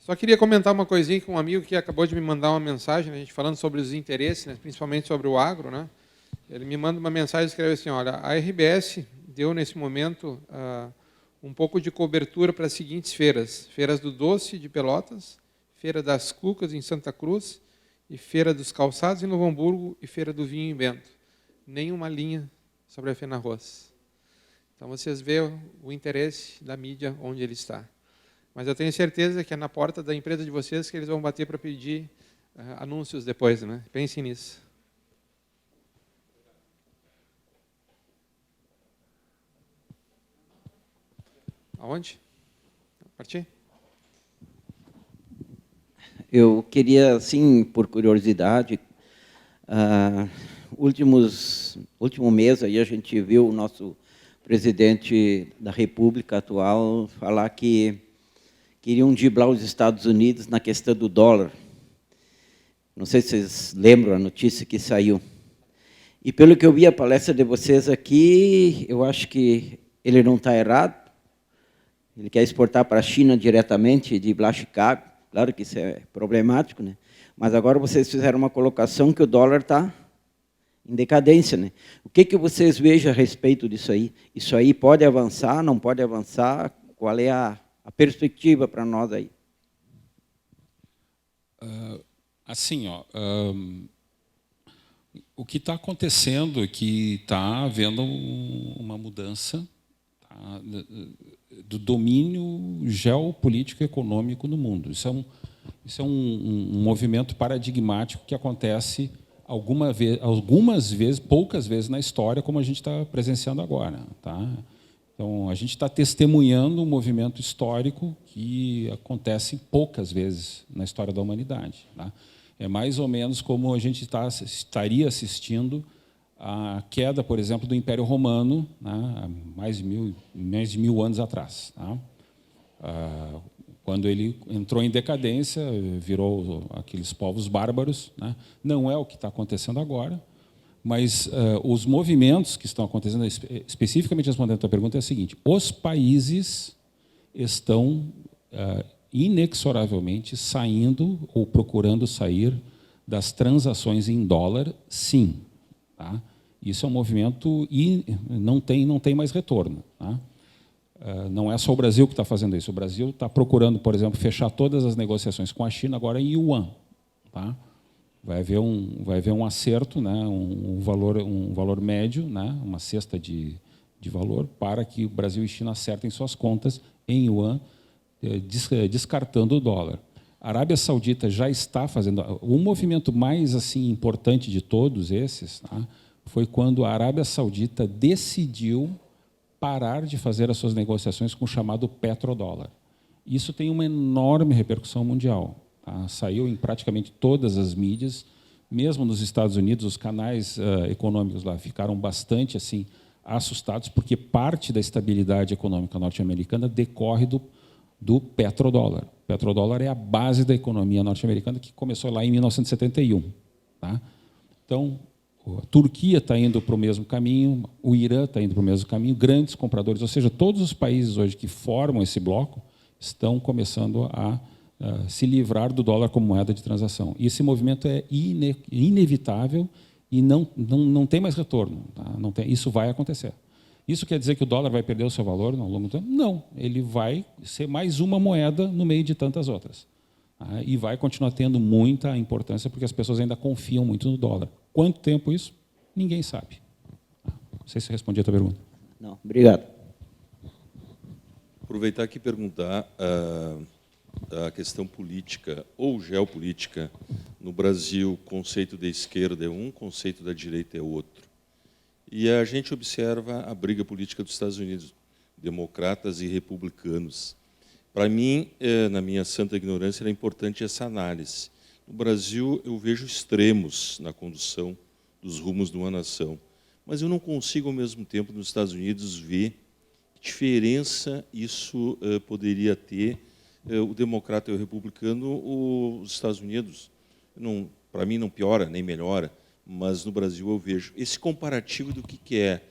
Só queria comentar uma coisinha com um amigo que acabou de me mandar uma mensagem, né, a gente falando sobre os interesses, né, principalmente sobre o agro, né? Ele me manda uma mensagem e escreve assim, olha, a RBS deu nesse momento um pouco de cobertura para as seguintes feiras: Feiras do Doce de Pelotas, Feira das Cucas em Santa Cruz, e Feira dos Calçados em Novo Hamburgo e Feira do Vinho em Bento. Nenhuma linha sobre a FENARROZ. Então vocês veem o interesse da mídia onde ele está. Mas eu tenho certeza que é na porta da empresa de vocês que eles vão bater para pedir anúncios depois, né? Pensem nisso. Aonde? Partir? Eu queria, assim, por curiosidade, último mês aí a gente viu o nosso presidente da República atual falar que queriam driblar os Estados Unidos na questão do dólar. Não sei se vocês lembram a notícia que saiu. E pelo que eu vi a palestra de vocês aqui, eu acho que ele não está errado. Ele quer exportar para a China diretamente, driblar Chicago. Claro que isso é problemático, né? Mas agora vocês fizeram uma colocação que o dólar está em decadência, né? O que vocês vejam a respeito disso aí? Isso aí pode avançar, não pode avançar? Qual é a perspectiva para nós aí? Assim, o que está acontecendo é que está havendo uma mudança, tá, do domínio geopolítico e econômico no mundo. Isso é um movimento paradigmático que acontece algumas vezes, poucas vezes na história, como a gente está presenciando agora. Tá? Então, a gente está testemunhando um movimento histórico que acontece poucas vezes na história da humanidade. Tá? É mais ou menos como a gente estaria assistindo a queda, por exemplo, do Império Romano, né, há mais de mil anos atrás. Tá? Quando ele entrou em decadência, virou aqueles povos bárbaros. Né? Não é o que está acontecendo agora, mas os movimentos que estão acontecendo, especificamente respondendo a tua pergunta, é o seguinte: os países estão inexoravelmente saindo ou procurando sair das transações em dólar, sim. Tá? Isso é um movimento e não tem mais retorno. Tá? Não é só o Brasil que está fazendo isso. O Brasil está procurando, por exemplo, fechar todas as negociações com a China agora em yuan. Tá? Vai haver um acerto, né, um valor médio, né, uma cesta de valor, para que o Brasil e China acertem suas contas em yuan, descartando o dólar. A Arábia Saudita já está fazendo. O movimento mais assim importante de todos esses, tá, foi quando a Arábia Saudita decidiu parar de fazer as suas negociações com o chamado petrodólar. Isso tem uma enorme repercussão mundial. Tá? Saiu em praticamente todas as mídias, mesmo nos Estados Unidos, os canais econômicos lá ficaram bastante assim assustados, porque parte da estabilidade econômica norte-americana decorre do petrodólar. O petrodólar é a base da economia norte-americana, que começou lá em 1971. Tá? Então, a Turquia está indo para o mesmo caminho, o Irã está indo para o mesmo caminho, grandes compradores, ou seja, todos os países hoje que formam esse bloco estão começando a se livrar do dólar como moeda de transação. E esse movimento é inevitável e não tem mais retorno. Tá? Isso vai acontecer. Isso quer dizer que o dólar vai perder o seu valor ao longo do tempo? Não, ele vai ser mais uma moeda no meio de tantas outras. Tá? E vai continuar tendo muita importância, porque as pessoas ainda confiam muito no dólar. Quanto tempo isso? Ninguém sabe. Não sei se respondi a tua pergunta. Não, obrigado. Aproveitar aqui e perguntar a questão política ou geopolítica. No Brasil, o conceito da esquerda é um, o conceito da direita é outro. E a gente observa a briga política dos Estados Unidos, democratas e republicanos. Para mim, na minha santa ignorância, era importante essa análise. No Brasil, eu vejo extremos na condução dos rumos de uma nação, mas eu não consigo, ao mesmo tempo, nos Estados Unidos, ver que diferença isso poderia ter, o democrata e o republicano, os Estados Unidos. Para mim, não piora, nem melhora, mas no Brasil eu vejo esse comparativo do que é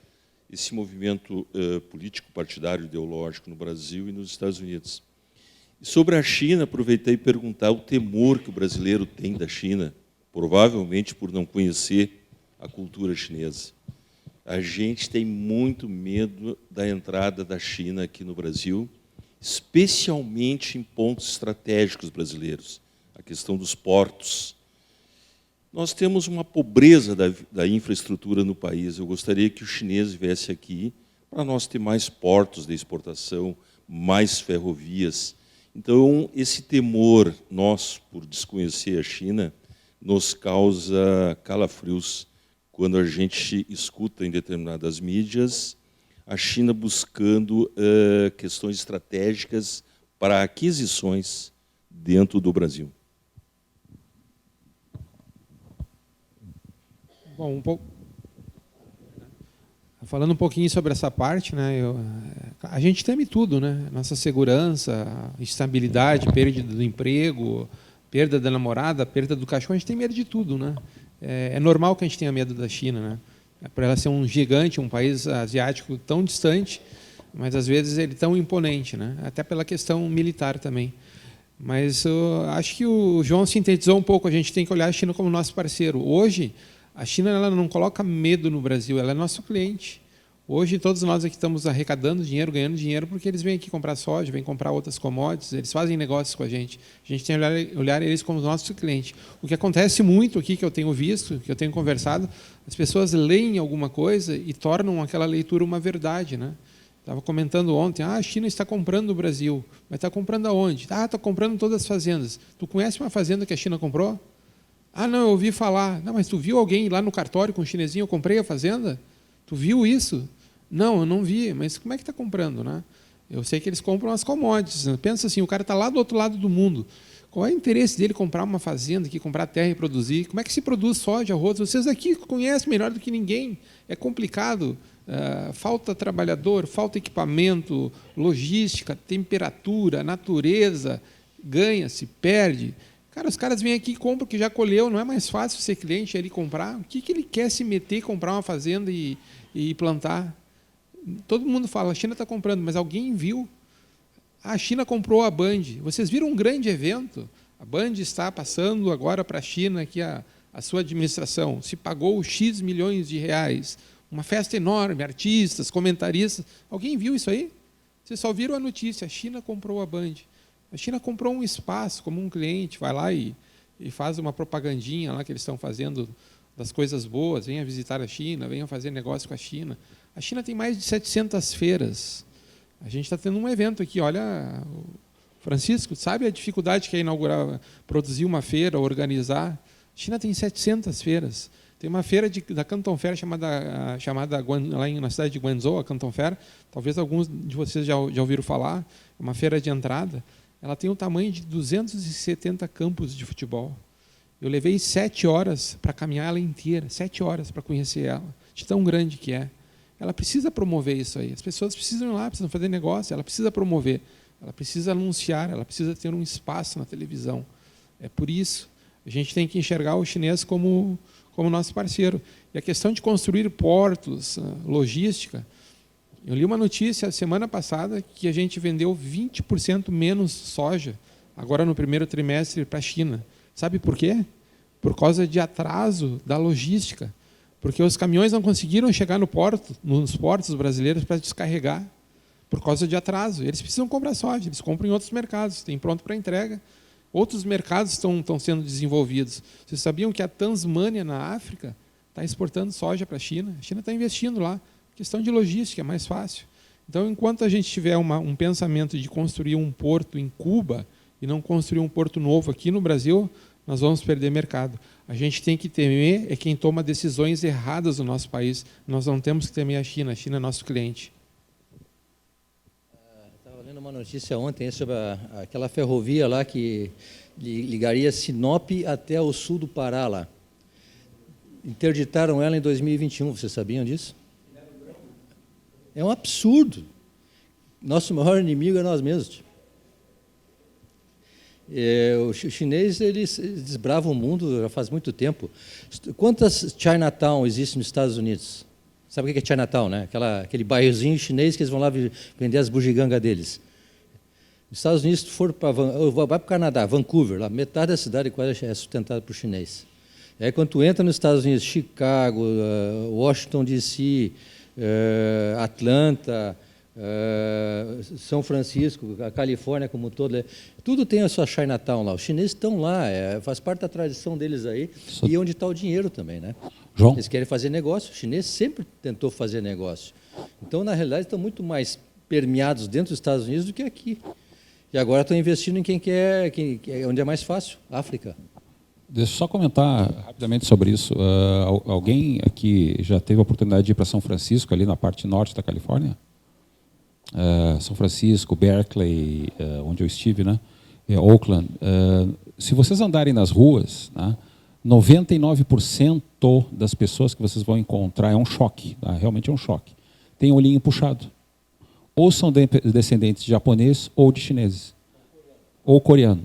esse movimento político, partidário, ideológico no Brasil e nos Estados Unidos. E sobre a China, aproveitei e perguntar o temor que o brasileiro tem da China, provavelmente por não conhecer a cultura chinesa. A gente tem muito medo da entrada da China aqui no Brasil, especialmente em pontos estratégicos brasileiros, a questão dos portos. Nós temos uma pobreza da infraestrutura no país. Eu gostaria que o chinês viesse aqui para nós ter mais portos de exportação, mais ferrovias. Então, esse temor nosso por desconhecer a China nos causa calafrios quando a gente escuta em determinadas mídias a China buscando questões estratégicas para aquisições dentro do Brasil. Bom, falando um pouquinho sobre essa parte, né, a gente teme tudo, né? Nossa segurança, estabilidade, perda do emprego, perda da namorada, perda do cachorro, a gente tem medo de tudo, né? É normal que a gente tenha medo da China, né? Por ela ser um gigante, um país asiático tão distante, mas às vezes ele tão imponente, né? Até pela questão militar também. Mas eu acho que o João sintetizou um pouco. A gente tem que olhar a China como nosso parceiro. Hoje, a China ela não coloca medo no Brasil, ela é nosso cliente. Hoje, todos nós aqui estamos arrecadando dinheiro, ganhando dinheiro, porque eles vêm aqui comprar soja, vêm comprar outras commodities, eles fazem negócios com a gente. A gente tem que olhar eles como nosso cliente. O que acontece muito aqui, que eu tenho visto, que eu tenho conversado, as pessoas leem alguma coisa e tornam aquela leitura uma verdade, né? Estava comentando ontem, a China está comprando o Brasil. Mas está comprando aonde? Está comprando todas as fazendas. Tu conhece uma fazenda que a China comprou? Não, eu ouvi falar. Não, mas tu viu alguém lá no cartório com um chinesinho, eu comprei a fazenda? Tu viu isso? Não, eu não vi, mas como é que está comprando, né? Eu sei que eles compram as commodities. Pensa assim, o cara está lá do outro lado do mundo. Qual é o interesse dele comprar uma fazenda aqui, comprar terra e produzir? Como é que se produz soja, arroz? Vocês aqui conhecem melhor do que ninguém. É complicado. Falta trabalhador, falta equipamento, logística, temperatura, natureza, ganha-se, perde. Cara, os caras vêm aqui e compram o que já colheu, não é mais fácil ser cliente ali comprar? O que ele quer se meter, comprar uma fazenda e plantar? Todo mundo fala, a China está comprando, mas alguém viu? A China comprou a Band. Vocês viram um grande evento? A Band está passando agora para a China, aqui a sua administração. Se pagou X milhões de reais. Uma festa enorme, artistas, comentaristas. Alguém viu isso aí? Vocês só viram a notícia, a China comprou a Band. A China comprou um espaço como um cliente, vai lá e faz uma propagandinha lá que eles estão fazendo das coisas boas, venha visitar a China, venha fazer negócio com a China. A China tem mais de 700 feiras. A gente está tendo um evento aqui, olha, Francisco, sabe a dificuldade que é inaugurar, produzir uma feira, organizar? A China tem 700 feiras. Tem uma feira da Canton Fair chamada lá na cidade de Guangzhou, a Canton Fair. Talvez alguns de vocês já ouviram falar. É uma feira de entrada. Ela tem o tamanho de 270 campos de futebol. Eu levei 7 horas para caminhar ela inteira, 7 horas para conhecer ela, de tão grande que é. Ela precisa promover isso aí. As pessoas precisam ir lá, precisam fazer negócio, ela precisa promover, ela precisa anunciar, ela precisa ter um espaço na televisão. É por isso, a gente tem que enxergar o chinês como nosso parceiro. E a questão de construir portos, logística, eu li uma notícia semana passada que a gente vendeu 20% menos soja agora no primeiro trimestre para a China. Sabe por quê? Por causa de atraso da logística. Porque os caminhões não conseguiram chegar nos portos brasileiros para descarregar, por causa de atraso. Eles precisam comprar soja, eles compram em outros mercados, tem pronto para entrega. Outros mercados estão sendo desenvolvidos. Vocês sabiam que a Tanzânia, na África, está exportando soja para a China? A China está investindo lá. Questão de logística, é mais fácil. Então, enquanto a gente tiver um pensamento de construir um porto em Cuba e não construir um porto novo aqui no Brasil, nós vamos perder mercado. A gente tem que temer quem toma decisões erradas no nosso país. Nós não temos que temer a China é nosso cliente. Estava lendo uma notícia ontem sobre aquela ferrovia lá que ligaria Sinop até o sul do Pará lá. Interditaram ela em 2021, vocês sabiam disso? É um absurdo. Nosso maior inimigo é nós mesmos. O chinês, eles desbravam o mundo já faz muito tempo. Quantas Chinatown existem nos Estados Unidos? Sabe o que é Chinatown, né? Aquele bairrozinho chinês que eles vão lá vender as bugigangas deles. Os Estados Unidos, se for vai para o Canadá, Vancouver, lá, metade da cidade quase é sustentada por chinês. E aí, quando tu entra nos Estados Unidos, Chicago, Washington, D.C., Atlanta, São Francisco, a Califórnia como um todo, tudo tem a sua Chinatown lá. Os chineses estão lá, faz parte da tradição deles aí, e onde está o dinheiro também, né? João? Eles querem fazer negócio, o chinês sempre tentou fazer negócio. Então, na realidade, estão muito mais permeados dentro dos Estados Unidos do que aqui. E agora estão investindo em onde é mais fácil, África. Deixa eu só comentar rapidamente sobre isso. Alguém aqui já teve a oportunidade de ir para São Francisco, ali na parte norte da Califórnia? São Francisco, Berkeley, onde eu estive, né? Oakland. Se vocês andarem nas ruas, né, 99% das pessoas que vocês vão encontrar é um choque, tá? Realmente é um choque. Tem o olhinho puxado. Ou são descendentes de japoneses ou de chineses. Ou coreano.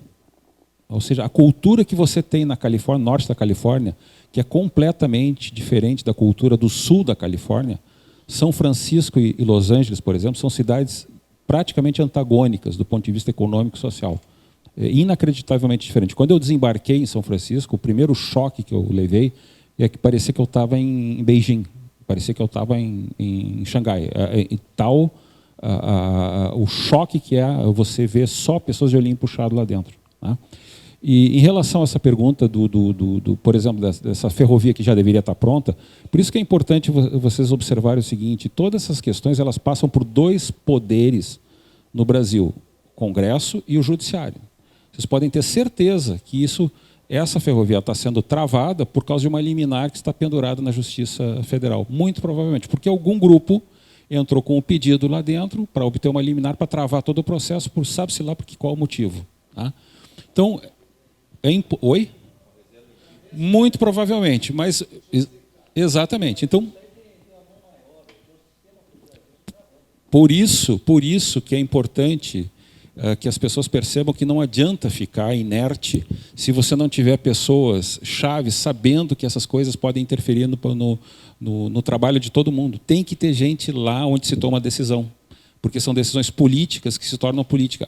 Ou seja, a cultura que você tem na Califórnia, norte da Califórnia, que é completamente diferente da cultura do sul da Califórnia. São Francisco e Los Angeles, por exemplo, são cidades praticamente antagônicas do ponto de vista econômico e social. É inacreditavelmente diferente. Quando eu desembarquei em São Francisco, o primeiro choque que eu levei é que parecia que eu estava em Beijing, parecia que eu estava em Xangai. O choque que é você ver só pessoas de olhinho puxado lá dentro. Tá? E em relação a essa pergunta, por exemplo, dessa ferrovia que já deveria estar pronta, por isso que é importante vocês observarem o seguinte, todas essas questões elas passam por dois poderes no Brasil, o Congresso e o Judiciário. Vocês podem ter certeza que essa ferrovia está sendo travada por causa de uma liminar que está pendurada na Justiça Federal. Muito provavelmente, porque algum grupo entrou com um pedido lá dentro para obter uma liminar para travar todo o processo, por sabe-se lá por qual motivo. Tá? Então, oi? Muito provavelmente, mas exatamente. Então, por isso que é importante que as pessoas percebam que não adianta ficar inerte se você não tiver pessoas chaves sabendo que essas coisas podem interferir no trabalho de todo mundo. Tem que ter gente lá onde se toma a decisão, porque são decisões políticas que se tornam política.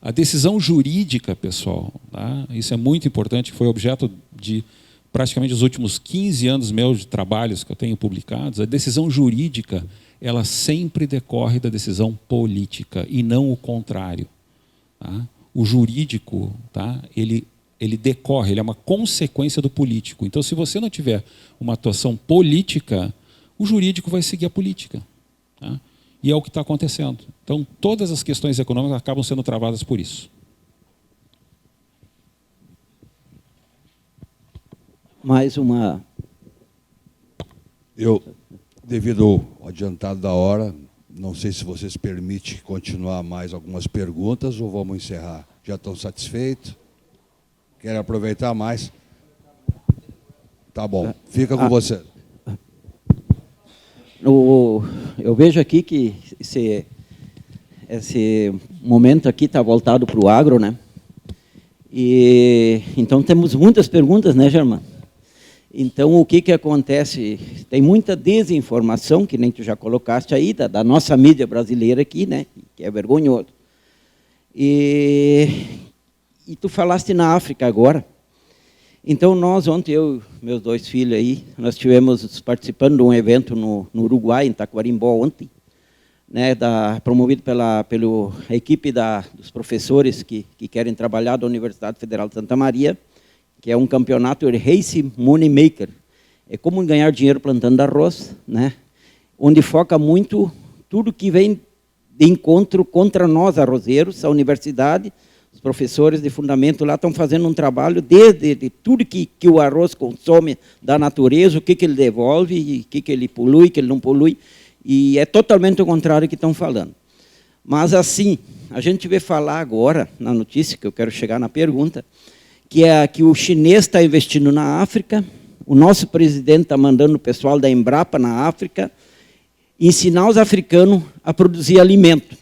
A decisão jurídica, pessoal, tá? Isso é muito importante, foi objeto de praticamente os últimos 15 anos meus de trabalhos que eu tenho publicados. A decisão jurídica, ela sempre decorre da decisão política e não o contrário. Tá? O jurídico, tá? Ele decorre, ele é uma consequência do político. Então, se você não tiver uma atuação política, o jurídico vai seguir a política. Tá? E é o que está acontecendo. Então, todas as questões econômicas acabam sendo travadas por isso. Mais uma... Devido ao adiantado da hora, não sei se vocês permitem continuar mais algumas perguntas ou vamos encerrar. Já estão satisfeitos? Querem aproveitar mais? Tá bom, fica com você. Eu vejo aqui que esse momento aqui está voltado para o agro, né? E então temos muitas perguntas, né, Germano? Então, o que acontece? Tem muita desinformação, que nem tu já colocaste aí, da nossa mídia brasileira aqui, né? Que é vergonhoso. E tu falaste na África agora. Então, ontem, eu e meus dois filhos aí, nós estivemos participando de um evento no Uruguai, em Taquarimbó, ontem, né, promovido pela equipe dos professores que querem trabalhar da Universidade Federal de Santa Maria, que é um campeonato Race Money Maker. É como ganhar dinheiro plantando arroz, né? Onde foca muito tudo que vem de encontro contra nós, arrozeiros, a universidade, os professores de fundamento lá estão fazendo um trabalho desde tudo que o arroz consome da natureza, o que ele devolve, o que ele polui, o que ele não polui, e é totalmente o contrário que estão falando. Mas assim, a gente vê falar agora, na notícia, que eu quero chegar na pergunta, que o chinês está investindo na África, o nosso presidente está mandando o pessoal da Embrapa na África ensinar os africanos a produzir alimento,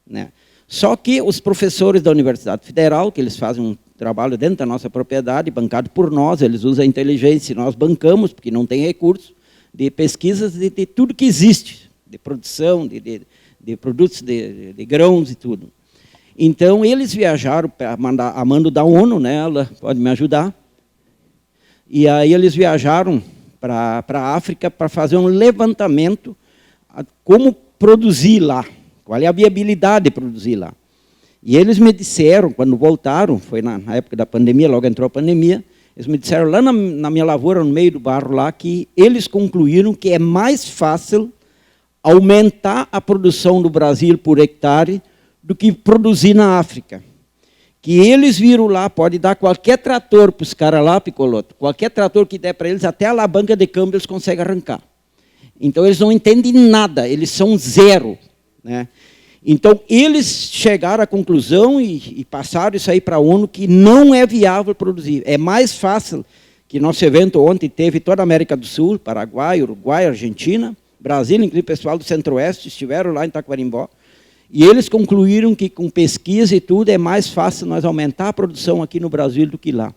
né? Só que os professores da Universidade Federal, que eles fazem um trabalho dentro da nossa propriedade, bancado por nós, eles usam a inteligência, nós bancamos, porque não tem recurso, de pesquisas de tudo que existe, de produção, de produtos de grãos e tudo. Então, eles viajaram, a mando da ONU, né, ela pode me ajudar, e aí eles viajaram para a África para fazer um levantamento como produzir lá, qual é a viabilidade de produzir lá. E eles me disseram, quando voltaram, foi na época da pandemia, logo entrou a pandemia, eles me disseram lá na minha lavoura, no meio do barro lá, que eles concluíram que é mais fácil aumentar a produção do Brasil por hectare do que produzir na África. Que eles viram lá, pode dar qualquer trator para os caras lá, Picoloto, qualquer trator que der para eles, até a alavanca de câmbio eles conseguem arrancar. Então, eles não entendem nada, eles são zero, né? Então, eles chegaram à conclusão e passaram isso aí para a ONU, que não é viável produzir. É mais fácil, que nosso evento ontem teve toda a América do Sul, Paraguai, Uruguai, Argentina, Brasil, inclusive o pessoal do Centro-Oeste, estiveram lá em Taquarimbó, e eles concluíram que com pesquisa e tudo é mais fácil nós aumentar a produção aqui no Brasil do que lá.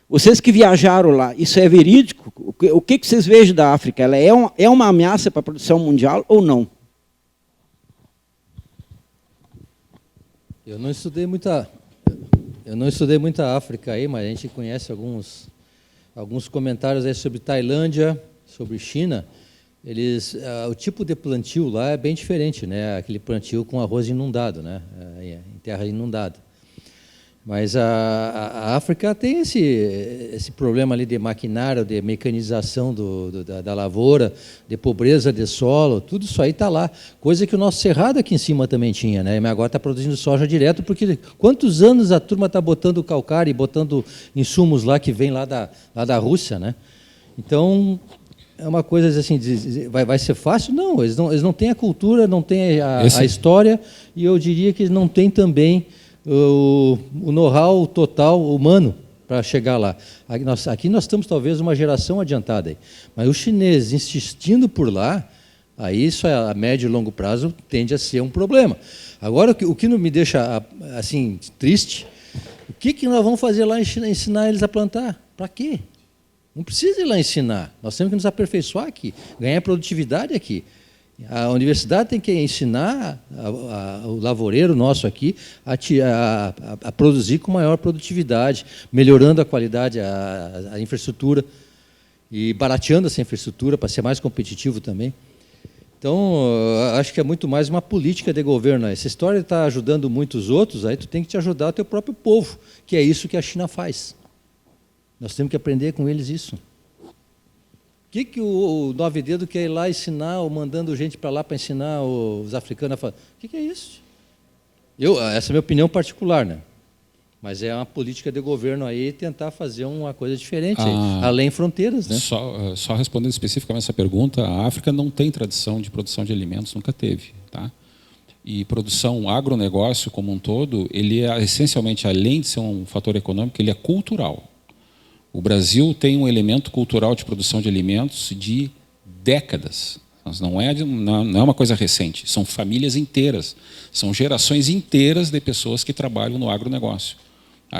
Vocês que viajaram lá, isso é verídico? O que vocês veem da África? Ela é uma ameaça para a produção mundial ou não? Eu não estudei muita África aí, mas a gente conhece alguns comentários aí sobre Tailândia, sobre China. O tipo de plantio lá é bem diferente, né? Aquele plantio com arroz inundado, né? Em terra inundada. Mas a África tem esse problema ali de maquinário, de mecanização da lavoura, de pobreza de solo, tudo isso aí está lá. Coisa que o nosso Cerrado aqui em cima também tinha, né? Mas agora está produzindo soja direto, porque quantos anos a turma está botando calcário e botando insumos lá que vem lá da Rússia, né? Então, é uma coisa assim, vai ser fácil? Não, eles não têm a cultura, não têm a história, e eu diria que eles não têm também o know-how total humano para chegar lá. Aqui nós estamos talvez uma geração adiantada, aí. Mas os chineses insistindo por lá, aí isso a médio e longo prazo tende a ser um problema. Agora, o que não me deixa assim triste, o que nós vamos fazer lá ensinar eles a plantar? Para quê? Não precisa ir lá ensinar, nós temos que nos aperfeiçoar aqui, ganhar produtividade aqui. A universidade tem que ensinar o lavoureiro nosso aqui a produzir com maior produtividade, melhorando a qualidade, a infraestrutura e barateando essa infraestrutura para ser mais competitivo também. Então, acho que é muito mais uma política de governo. Essa história está ajudando muitos outros, aí tu tem que te ajudar o teu próprio povo, que é isso que a China faz. Nós temos que aprender com eles isso. O que o Nove Dedos quer ir lá ensinar, ou mandando gente para lá para ensinar os africanos a fazer? O que é isso? Essa é a minha opinião particular, né? Mas é uma política de governo aí tentar fazer uma coisa diferente, além fronteiras, né? Só respondendo especificamente essa pergunta, a África não tem tradição de produção de alimentos, nunca teve, tá? E produção, agronegócio como um todo, ele é essencialmente, além de ser um fator econômico, ele é cultural. O Brasil tem um elemento cultural de produção de alimentos de décadas. Não é uma coisa recente, são famílias inteiras, são gerações inteiras de pessoas que trabalham no agronegócio.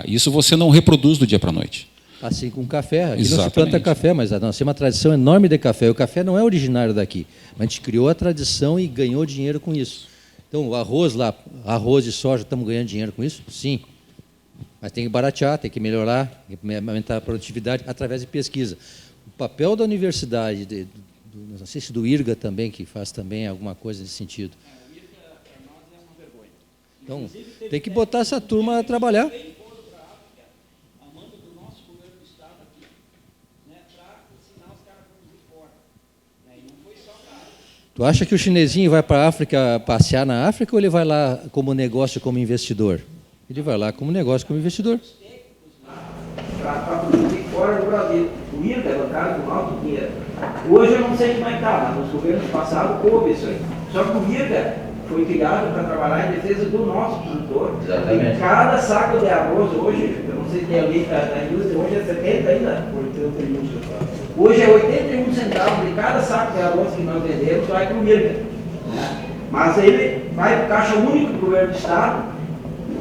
Isso você não reproduz do dia para a noite. Assim com café. Aqui Exatamente. não se planta café, mas nós temos uma tradição enorme de café. O café não é originário daqui, mas a gente criou a tradição e ganhou dinheiro com isso. Então, o arroz lá, arroz de soja, estamos ganhando dinheiro com isso? Sim. Mas tem que baratear, tem que melhorar, aumentar a produtividade através de pesquisa. O papel da universidade, não sei se do IRGA também, que faz também alguma coisa nesse sentido. O IRGA, para nós, é uma vergonha. Então, tem que botar essa turma a trabalhar. Tu acha que o chinesinho vai para a África passear na África, ou ele vai lá como negócio, como investidor? Ele vai lá como negócio, como investidor. Para produzir fora do Brasil. O IRGA é bancado com alto dinheiro. Hoje eu não sei como é que está, mas nos governos passados houve isso aí. Só que o IRGA foi criado para trabalhar em defesa do nosso produtor. Exatamente. Em cada saco de arroz hoje, eu não sei se tem ali, a indústria hoje é 70 ainda. 81 centavos. Hoje é 81 centavos de cada saco de arroz que nós vendemos, vai para o IRGA. Mas ele vai para o caixa único do governo do Estado.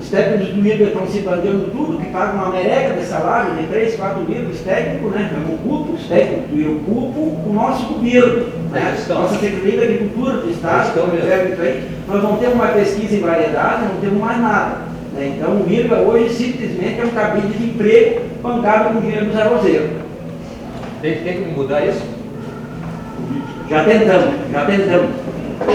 Os técnicos do IRGA estão se bandeando tudo, que pagam uma merreca de salário de 3, 4 mil, os técnicos, né? Eu culpo os técnicos e eu culpo o nosso governo, né? Nossa Secretaria da Agricultura do Estado, nós não temos mais pesquisa em variedade, não temos mais nada. Né? Então, o IRBA hoje simplesmente é um cabide de emprego bancado com dinheiro dos arrozeiros. Tem que mudar isso? Já tentamos.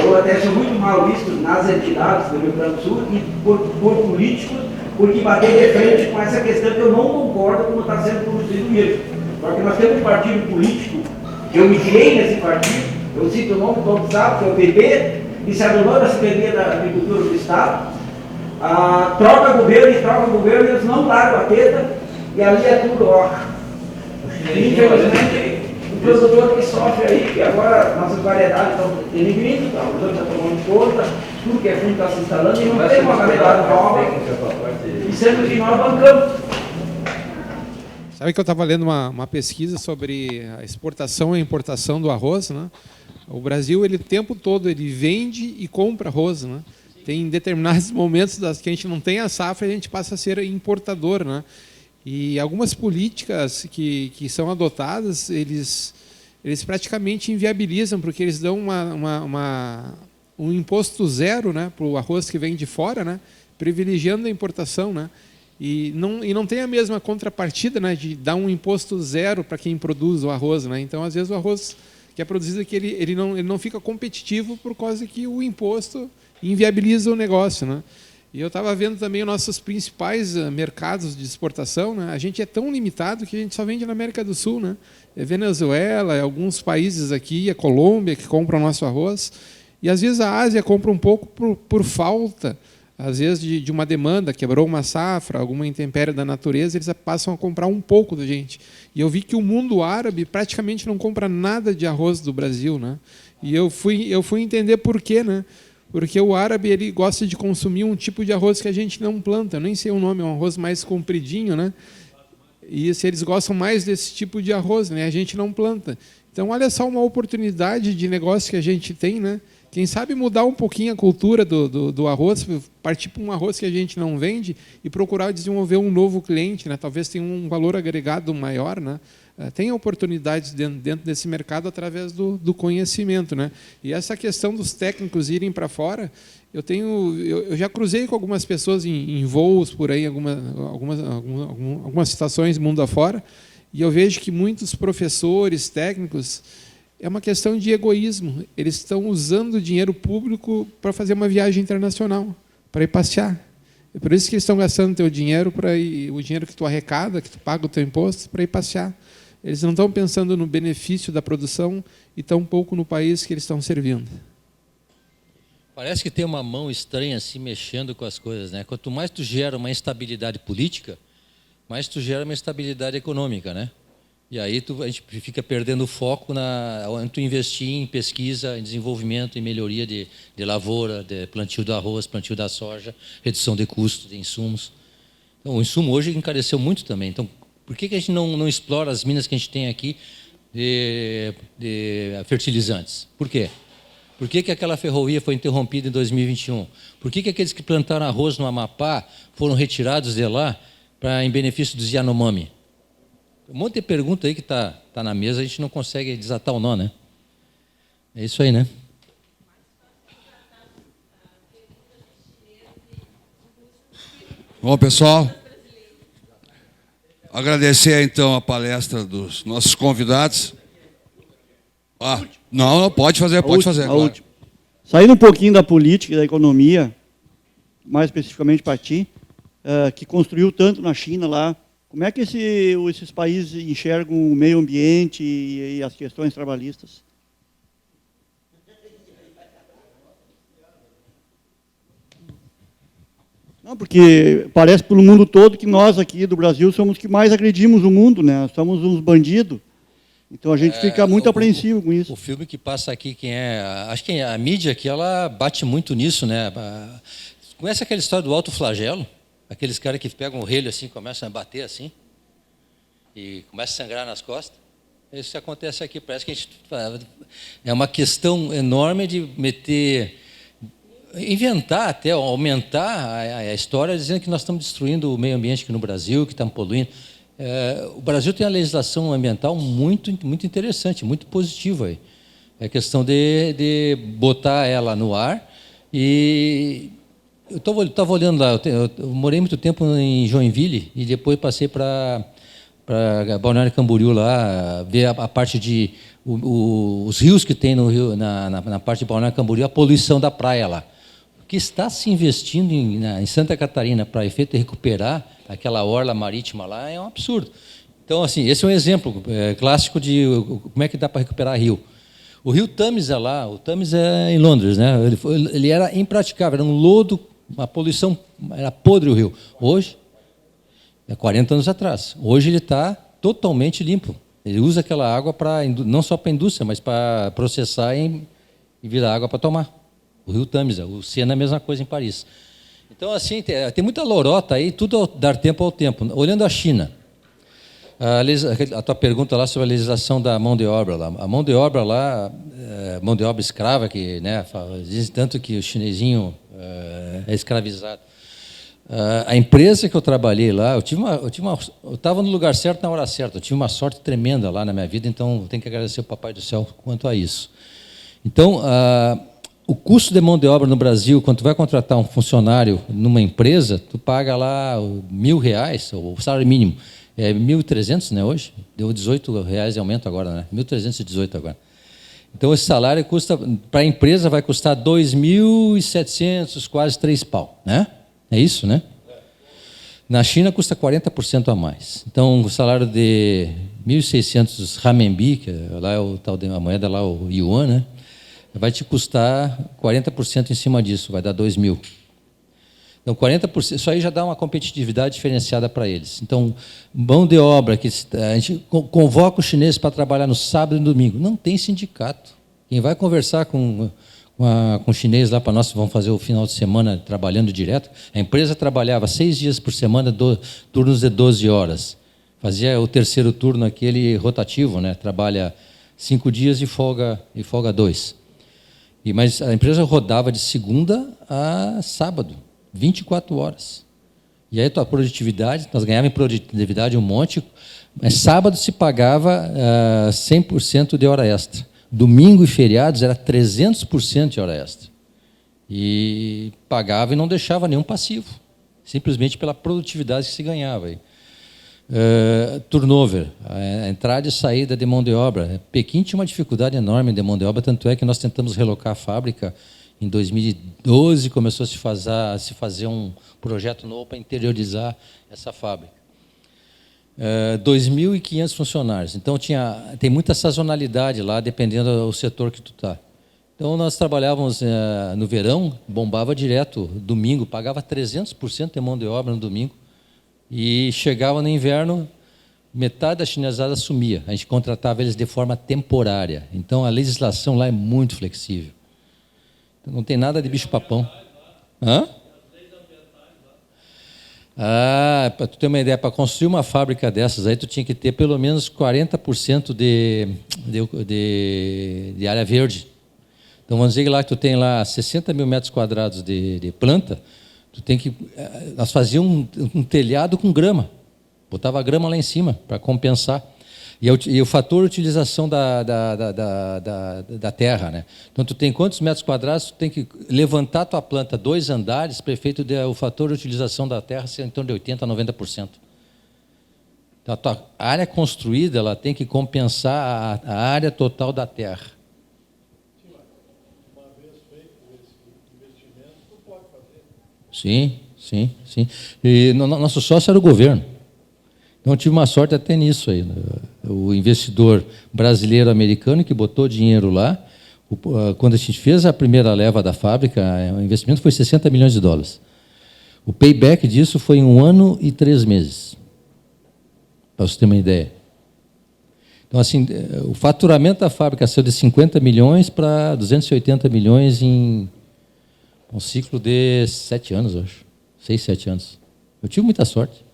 Eu até sou muito mal visto nas entidades do Rio Grande do Sul e por políticos, porque bater de frente com essa questão que eu não concordo como está sendo conduzido o IRBA. Só que nós temos um partido político, que eu me criei nesse partido, eu cito o nome, todos sabem, que é o PP, e se adonou da Secretaria da Agricultura do Estado, troca governo, eles não largam a teta, e ali é tudo ó. Infelizmente, o produtor que sofre aí, que agora nossas variedades estão denegrindo, os outros estão tomando conta, tudo que é fundo está se instalando, e não tem uma variedade nova, e sendo que nós bancamos. Sabe que eu estava lendo uma pesquisa sobre a exportação e a importação do arroz, né? O Brasil, ele o tempo todo, ele vende e compra arroz, né? Tem determinados momentos que a gente não tem a safra e a gente passa a ser importador, né? E algumas políticas que são adotadas, eles praticamente inviabilizam, porque eles dão um imposto zero, né, para o arroz que vem de fora, né, privilegiando a importação, né? E não tem a mesma contrapartida, né, de dar um imposto zero para quem produz o arroz, né? Então, às vezes, o arroz que é produzido aqui, ele não fica competitivo por causa que o imposto inviabiliza o negócio, né? E eu estava vendo também os nossos principais mercados de exportação, né? A gente é tão limitado que a gente só vende na América do Sul, né? É Venezuela, é alguns países aqui, a Colômbia que compram nosso arroz. E às vezes a Ásia compra um pouco por falta, às vezes de uma demanda, quebrou uma safra, alguma intempérie da natureza, eles passam a comprar um pouco da gente. E eu vi que o mundo árabe praticamente não compra nada de arroz do Brasil, né? E eu fui entender por quê, né? Porque o árabe ele gosta de consumir um tipo de arroz que a gente não planta. Eu nem sei o nome, é um arroz mais compridinho, né? E eles gostam mais desse tipo de arroz, né? A gente não planta. Então, olha só uma oportunidade de negócio que a gente tem, né? Quem sabe mudar um pouquinho a cultura do arroz, partir para um arroz que a gente não vende e procurar desenvolver um novo cliente, né? Talvez tenha um valor agregado maior, né? Tem oportunidades dentro desse mercado através do conhecimento, né? E essa questão dos técnicos irem para fora, eu já cruzei com algumas pessoas em voos por aí, algumas situações mundo afora, e eu vejo que muitos professores, técnicos, é uma questão de egoísmo. Eles estão usando o dinheiro público para fazer uma viagem internacional, para ir passear. É por isso que eles estão gastando o teu dinheiro, o dinheiro que tu arrecada, que tu paga o teu imposto, para ir passear. Eles não estão pensando no benefício da produção e tampouco no país que eles estão servindo. Parece que tem uma mão estranha assim mexendo com as coisas, né? Quanto mais tu gera uma instabilidade política, mais tu gera uma instabilidade econômica, né? E aí a gente fica perdendo o foco onde tu investir em pesquisa, em desenvolvimento, em melhoria de lavoura, de plantio do arroz, plantio da soja, redução de custos de insumos. Então, o insumo hoje encareceu muito também. Então, por que a gente não explora as minas que a gente tem aqui de fertilizantes? Por quê? Por que aquela ferrovia foi interrompida em 2021? Por que aqueles que plantaram arroz no Amapá foram retirados de lá em benefício dos Yanomami? Um monte de pergunta aí que está na mesa, a gente não consegue desatar o nó, né? É isso aí, né? Bom, pessoal, agradecer então a palestra dos nossos convidados. Não, pode fazer. Claro. Saindo um pouquinho da política e da economia, mais especificamente para ti, que construiu tanto na China lá, como é que esses países enxergam o meio ambiente e as questões trabalhistas? Não, porque parece pelo mundo todo que nós aqui do Brasil somos os que mais agredimos o mundo, né? Somos uns bandidos. Então a gente fica muito apreensivo com isso. O filme que passa aqui, acho que a mídia aqui, ela bate muito nisso, né? Conhece aquela história do alto flagelo? Aqueles caras que pegam o relho assim, começam a bater assim, e começa a sangrar nas costas. Isso acontece aqui. Parece que a gente, é uma questão enorme de inventar até, aumentar a história, dizendo que nós estamos destruindo o meio ambiente aqui no Brasil, que estamos poluindo. O Brasil tem uma legislação ambiental muito, muito interessante, muito positiva aí. É questão de botar ela no ar. E Eu estava olhando lá, eu morei muito tempo em Joinville e depois passei para Balneário Camboriú lá, ver a parte de os rios que tem no rio, na parte de Balneário Camboriú, a poluição da praia lá. O que está se investindo em Santa Catarina para efeito de recuperar aquela orla marítima lá é um absurdo. Então, assim, esse é um exemplo clássico de como é que dá para recuperar rio. O rio Tâmisa lá, o Tâmisa é em Londres, né? Ele era impraticável, era um lodo, uma poluição, era podre o rio. Hoje, 40 anos atrás, hoje ele está totalmente limpo. Ele usa aquela água não só para a indústria, mas para processar e virar água para tomar. O rio Tâmisa, o Sena é a mesma coisa em Paris. Então, assim, tem muita lorota aí, tudo dar tempo ao tempo. Olhando a China, a tua pergunta lá sobre a legislação da mão de obra lá. A mão de obra lá, mão de obra escrava, que, né, diz tanto que o chinesinho é escravizado. A empresa que eu trabalhei lá, eu estava no lugar certo na hora certa. Eu tive uma sorte tremenda lá na minha vida, então eu tenho que agradecer ao Papai do Céu quanto a isso. Então, o custo de mão de obra no Brasil, quando tu vai contratar um funcionário numa empresa, tu paga lá R$1.000, o salário mínimo. É 1.300, né, hoje? Deu R$18 de aumento agora, né? 1.318 agora. Então, esse salário custa, para a empresa, vai custar 2.700, quase 3 pau, né? É isso, né? Na China, custa 40% a mais. Então, o salário de 1.600 renminbi, que lá é o tal da moeda lá, o yuan, né? Vai te custar 40% em cima disso, vai dar 2.000. Então, 40%, isso aí já dá uma competitividade diferenciada para eles. Então, mão de obra, que a gente convoca os chineses para trabalhar no sábado e no domingo. Não tem sindicato. Quem vai conversar com os chineses lá para nós, vão fazer o final de semana trabalhando direto, a empresa trabalhava 6 dias por semana, turnos de 12 horas. Fazia o terceiro turno, aquele rotativo, né? Trabalha 5 dias e folga 2. Mas a empresa rodava de segunda a sábado. 24 horas. E aí a tua produtividade, nós ganhávamos em produtividade um monte, mas sábado se pagava 100% de hora extra. Domingo e feriados era 300% de hora extra. E pagava e não deixava nenhum passivo, simplesmente pela produtividade que se ganhava. Turnover, a entrada e saída de mão de obra. Pequim tinha uma dificuldade enorme de mão de obra, tanto é que nós tentamos relocar a fábrica. Em 2012 começou a se fazer um projeto novo para interiorizar essa fábrica. 2.500 funcionários. Então tem muita sazonalidade lá, dependendo do setor que tu está. Então nós trabalhávamos no verão, bombava direto, domingo, pagava 300% de mão de obra no domingo. E chegava no inverno, metade da chinesada sumia. A gente contratava eles de forma temporária. Então a legislação lá é muito flexível. Não tem nada de bicho-papão. Hã? Para tu ter uma ideia, para construir uma fábrica dessas, aí tu tinha que ter pelo menos 40% de área verde. Então, vamos dizer que lá que tu tem lá 60 mil metros quadrados de planta, tu tem que... Nós fazíamos um telhado com grama. Botava a grama lá em cima para compensar. E o fator de utilização da terra, né? Então, tu tem quantos metros quadrados, tu tem que levantar a tua planta 2 andares, para efeito o fator de utilização da terra ser em torno de 80% a 90%. Então, a tua área construída ela tem que compensar a área total da terra. Uma vez feito esse investimento, tu pode fazer. Sim. E nosso sócio era o governo. Então, eu tive uma sorte até nisso aí. O investidor brasileiro-americano que botou dinheiro lá, quando a gente fez a primeira leva da fábrica, o investimento foi $60 milhões. O payback disso foi 1 ano e 3 meses, para você ter uma ideia. Então, assim, o faturamento da fábrica saiu de 50 milhões para 280 milhões em um ciclo de 7 anos, eu acho. 6, 7 anos. Eu tive muita sorte.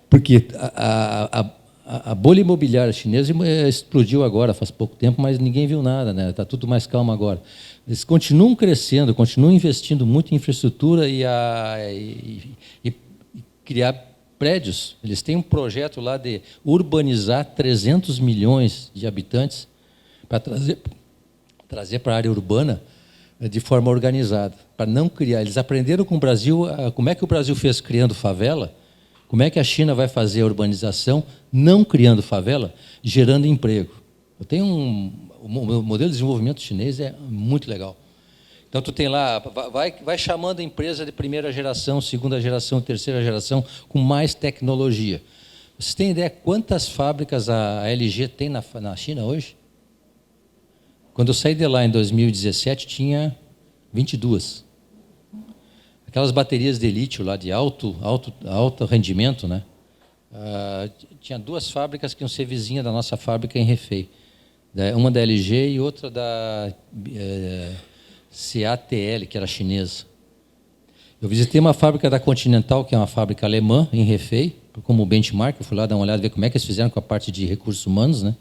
Porque a bolha imobiliária chinesa explodiu agora, faz pouco tempo, mas ninguém viu nada, né? Está tudo mais calmo agora. Eles continuam crescendo, continuam investindo muito em infraestrutura e criar prédios. Eles têm um projeto lá de urbanizar 300 milhões de habitantes para trazer para a área urbana de forma organizada, para não criar. Eles aprenderam com o Brasil, como é que o Brasil fez criando favela, como é que a China vai fazer a urbanização não criando favela, gerando emprego. Eu tenho o modelo de desenvolvimento chinês é muito legal. Então, tu tem lá, vai chamando a empresa de primeira geração, segunda geração, terceira geração, com mais tecnologia. Vocês têm ideia quantas fábricas a LG tem na China hoje? Quando eu saí de lá em 2017, tinha 22. Aquelas baterias de lítio lá de alto rendimento, né? Tinha 2 fábricas que iam ser vizinhas da nossa fábrica em Hefei. Uma da LG e outra da CATL, que era chinesa. Eu visitei uma fábrica da Continental, que é uma fábrica alemã, em Hefei, como benchmark. Eu fui lá dar uma olhada, ver como é que eles fizeram com a parte de recursos humanos, né?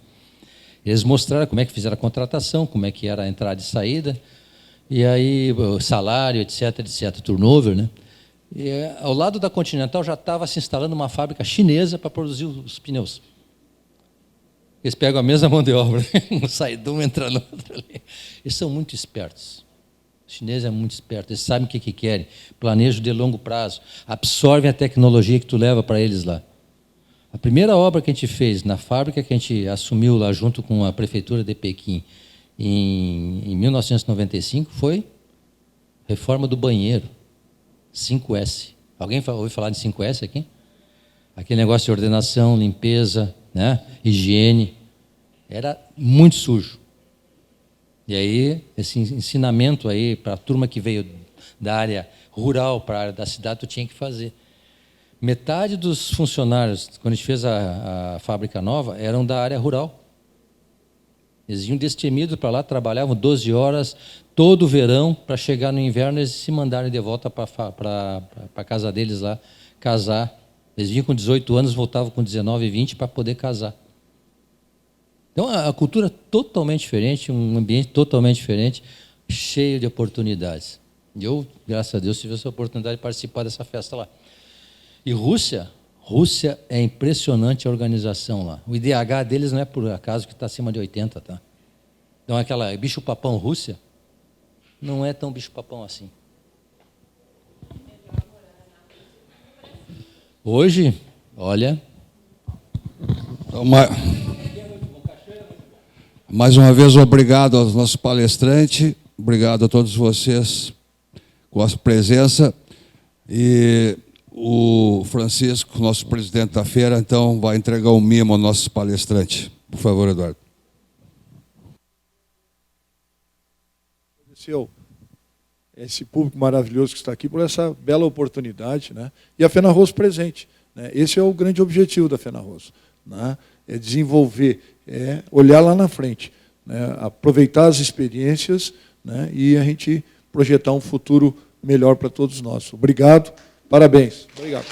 Eles mostraram como é que fizeram a contratação, como é que era a entrada e saída, e aí o salário, etc, turnover, né? E, ao lado da Continental já estava se instalando uma fábrica chinesa para produzir os pneus. Eles pegam a mesma mão de obra, um sai de um, entra no outro ali. Eles são muito espertos. O chinês é muito esperto, eles sabem o que querem, planejam de longo prazo, absorvem a tecnologia que tu leva para eles lá. A primeira obra que a gente fez na fábrica que a gente assumiu lá junto com a prefeitura de Pequim em 1995 foi reforma do banheiro, 5S. Alguém ouviu falar de 5S aqui? Aquele negócio de ordenação, limpeza, né? Higiene. Era muito sujo. E aí, esse ensinamento aí para a turma que veio da área rural para a área da cidade, tu tinha que fazer. Metade dos funcionários, quando a gente fez a fábrica nova, eram da área rural. Eles iam destemidos para lá, trabalhavam 12 horas todo o verão, para chegar no inverno eles se mandarem de volta para a casa deles lá, casar. Eles vinham com 18 anos, voltavam com 19 e 20 para poder casar. Então, a cultura é totalmente diferente, um ambiente totalmente diferente, cheio de oportunidades. E eu, graças a Deus, tive essa oportunidade de participar dessa festa lá. E Rússia é impressionante a organização lá. O IDH deles não é por acaso que está acima de 80, tá? Então, aquela bicho-papão Rússia não é tão bicho-papão assim. Hoje, olha... Então, mais uma vez, obrigado aos nossos palestrantes, obrigado a todos vocês com a presença. E o Francisco, nosso presidente da feira, então, vai entregar um mimo ao nosso palestrante. Por favor, Eduardo. Agradecer esse público maravilhoso que está aqui por essa bela oportunidade, né? E a FENARROSS presente, né? Esse é o grande objetivo da FENARROSS, né? É desenvolver, é olhar lá na frente, né? Aproveitar as experiências, né? E a gente projetar um futuro melhor para todos nós. Obrigado, parabéns. Obrigado.